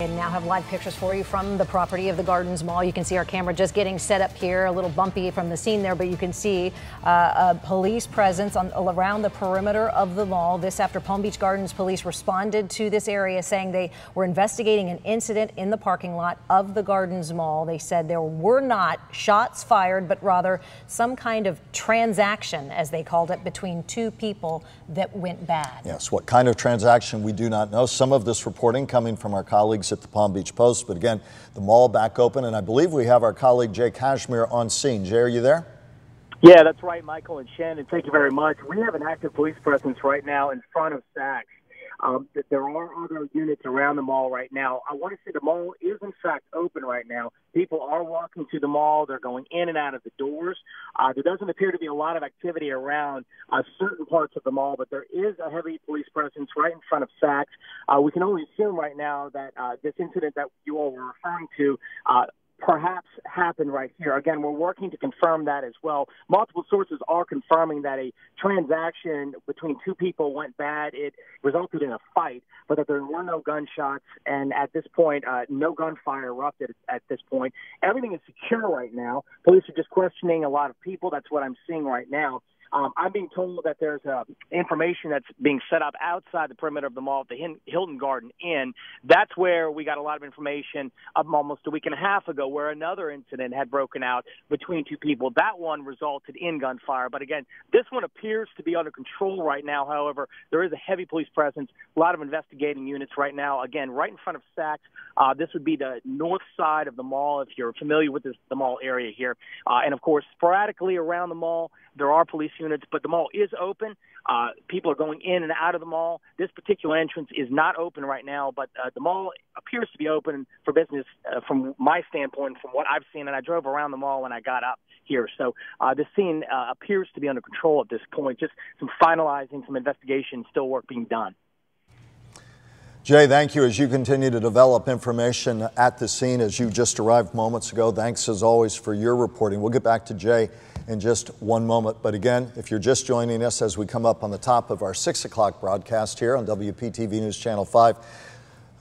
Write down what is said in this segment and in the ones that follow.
And now have live pictures for you from the property of the Gardens Mall. You can see our camera just getting set up here, a little bumpy from the scene there, but you can see a police presence around the perimeter of the mall. This after Palm Beach Gardens police responded to this area saying they were investigating an incident in the parking lot of the Gardens Mall. They said there were not shots fired, but rather some kind of transaction, as they called it, between two people that went bad. Yes, what kind of transaction we do not know. Some of this reporting coming from our colleagues at the Palm Beach Post, but again, the mall back open, and I believe we have our colleague Jay Cashmere on scene. Jay, are you there? Yeah, that's right, Michael and Shannon. Thank you very much. We have an active police presence right now in front of Saks. There are other units around the mall right now. I want to say the mall is, in fact, open right now. People are walking to the mall. They're going in and out of the doors. There doesn't appear to be a lot of activity around certain parts of the mall, but there is a heavy police presence right in front of Saks. We can only assume right now that this incident that you all were referring to perhaps happened right here. Again, we're working to confirm that as well. Multiple sources are confirming that a transaction between two people went bad. It resulted in a fight, but that there were no gunshots, and at this point, no gunfire erupted at this point. Everything is secure right now. Police are just questioning a lot of people. That's what I'm seeing right now. I'm being told that there's information that's being set up outside the perimeter of the mall at the Hilton Garden Inn. That's where we got a lot of information almost a week and a half ago, where another incident had broken out between two people. That one resulted in gunfire. But again, this one appears to be under control right now. However, there is a heavy police presence, a lot of investigating units right now. Again, right in front of Saks. This would be the north side of the mall, if you're familiar with the mall area here. And of course, sporadically around the mall, there are police units, but the mall is open. People are going in and out of the mall. This particular entrance is not open right now, but the mall appears to be open for business from my standpoint, from what I've seen, and I drove around the mall when I got up here. So the scene appears to be under control at this point. Just some finalizing, some investigation, still work being done. Jay, thank you as you continue to develop information at the scene as you just arrived moments ago. Thanks as always for your reporting. We'll get back to Jay in just one moment. But again, if you're just joining us as we come up on the top of our 6 o'clock broadcast here on WPTV News Channel 5,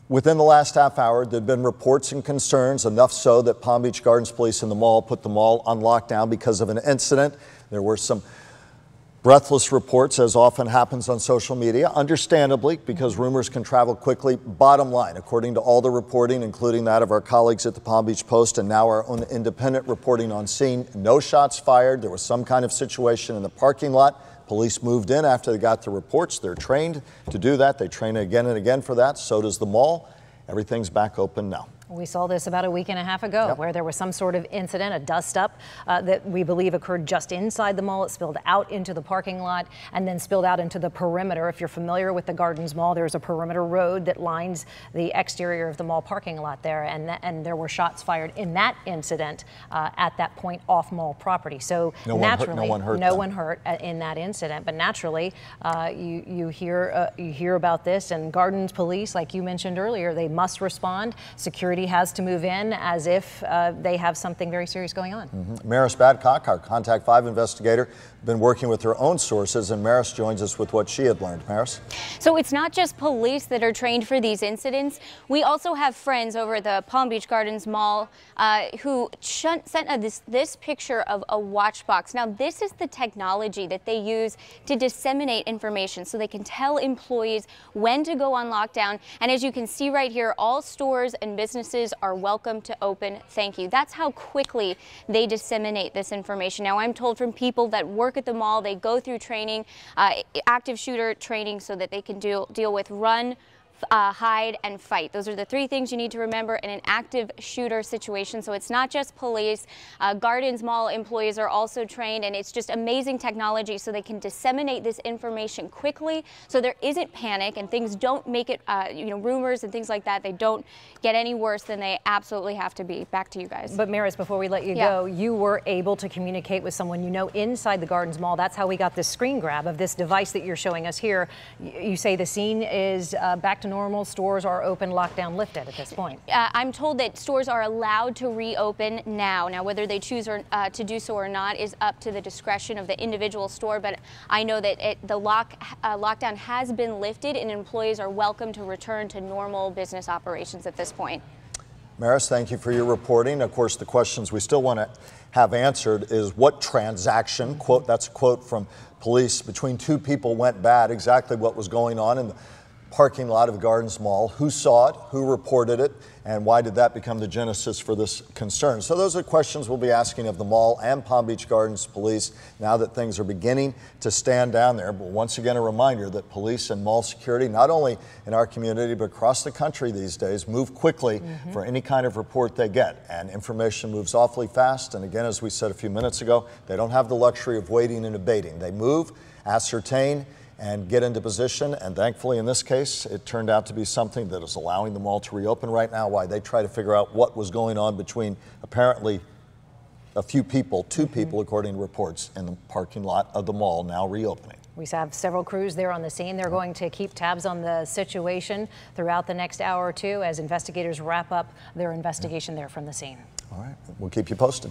within the last half hour, there have been reports and concerns, enough so that Palm Beach Gardens Police and the mall put the mall on lockdown because of an incident. There were some breathless reports, as often happens on social media, understandably, because rumors can travel quickly. Bottom line, according to all the reporting, including that of our colleagues at the Palm Beach Post and now our own independent reporting on scene, no shots fired. There was some kind of situation in the parking lot. Police moved in after they got the reports. They're trained to do that. They train again and again for that. So does the mall. Everything's back open now. We saw this about a week and a half ago, where there was some sort of incident, a dust-up that we believe occurred just inside the mall. It spilled out into the parking lot and then spilled out into the perimeter. If you're familiar with the Gardens Mall, there's a perimeter road that lines the exterior of the mall parking lot there, and there were shots fired in that incident at that point off mall property. So no one hurt in that incident, but naturally you hear about this, and Gardens Police, like you mentioned earlier, they must respond. Security has to move in as if they have something very serious going on. Maris Badcock, our Contact 5 investigator, been working with her own sources, and Maris joins us with what she had learned. Maris? So it's not just police that are trained for these incidents. We also have friends over at the Palm Beach Gardens Mall who sent this picture of a watch box. Now, this is the technology that they use to disseminate information so they can tell employees when to go on lockdown. And as you can see right here, all stores and businesses are welcome to open. Thank you. That's how quickly they disseminate this information. Now, I'm told from people that work at the mall, they go through training, active shooter training, so that they can deal with run, hide, and fight. Those are the three things you need to remember in an active shooter situation. So it's not just police. Gardens Mall employees are also trained, and it's just amazing technology so they can disseminate this information quickly so there isn't panic and things don't make it, rumors and things like that, they don't get any worse than they absolutely have to be. Back to you guys. But Maris, before we let you go, you were able to communicate with someone you know inside the Gardens Mall. That's how we got this screen grab of this device that you're showing us here. You say the scene is back to normal. Stores are open, lockdown lifted at this point. I'm told that stores are allowed to reopen now. Now, whether they choose to do so or not is up to the discretion of the individual store, but I know that the lockdown has been lifted and employees are welcome to return to normal business operations at this point. Maris, thank you for your reporting. Of course, the questions we still want to have answered is what transaction, quote, that's a quote from police, between two people went bad, exactly what was going on in the parking lot of the Gardens Mall, who saw it, who reported it, and why did that become the genesis for this concern? So those are questions we'll be asking of the mall and Palm Beach Gardens police now that things are beginning to stand down there. But once again, a reminder that police and mall security, not only in our community, but across the country these days, move quickly for any kind of report they get. And information moves awfully fast. And again, as we said a few minutes ago, they don't have the luxury of waiting and debating. They move, ascertain, and get into position, and thankfully in this case it turned out to be something that is allowing the mall to reopen right now while they try to figure out what was going on between apparently a few people, two people according to reports, in the parking lot of the mall now reopening. We have several crews there on the scene. They're going to keep tabs on the situation throughout the next hour or two as investigators wrap up their investigation there from the scene. All right, we'll keep you posted.